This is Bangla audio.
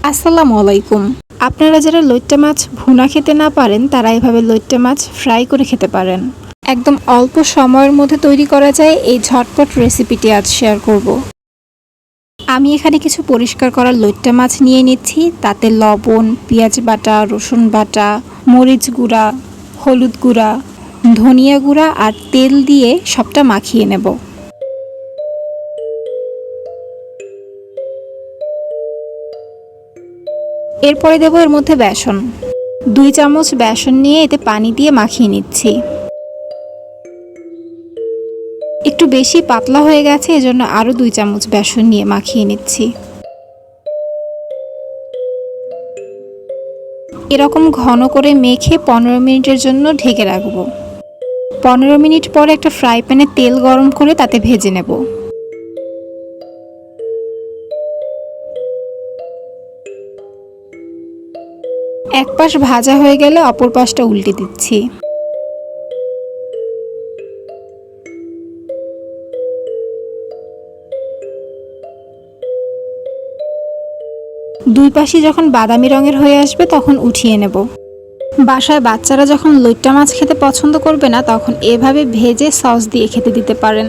আসসালামু আলাইকুম। আপনারা যারা লইট্টা মাছ ভুনা খেতে না পারেন তারা এভাবে লইট্টা মাছ ফ্রাই করে খেতে পারেন। একদম অল্প সময়ের মধ্যে তৈরি করা যায় এই ঝটপট রেসিপিটি আজ শেয়ার করব। আমি এখানে কিছু পরিষ্কার করা লইট্টা মাছ নিয়ে নিচ্ছি। তাতে লবণ, পেঁয়াজ বাটা, রসুন বাটা, মরিচ গুঁড়া, হলুদ গুঁড়া, ধনিয়া গুঁড়া আর তেল দিয়ে সবটা মাখিয়ে নেব। এরপরে দেবো এর মধ্যে বেসন। 2 চামচ বেসন নিয়ে এতে পানি দিয়ে মাখিয়ে নিচ্ছি। একটু বেশি পাতলা হয়ে গেছে, এজন্য আরও 2 চামচ বেসন নিয়ে মাখিয়ে নিচ্ছি। এরকম ঘন করে মেখে 15 মিনিটের জন্য ঢেকে রাখবো। 15 মিনিট পরে একটা ফ্রাই প্যানে তেল গরম করে তাতে ভেজে নেব। এক পাশ ভাজা হয়ে গেলে অপর পাশটা উল্টে দিচ্ছি। দুই পাশই যখন বাদামি রঙের হয়ে আসবে তখন উঠিয়ে নেব। বাসায় বাচ্চারা যখন লইট্টা মাছ খেতে পছন্দ করবে না তখন এভাবে ভেজে সস দিয়ে খেতে দিতে পারেন।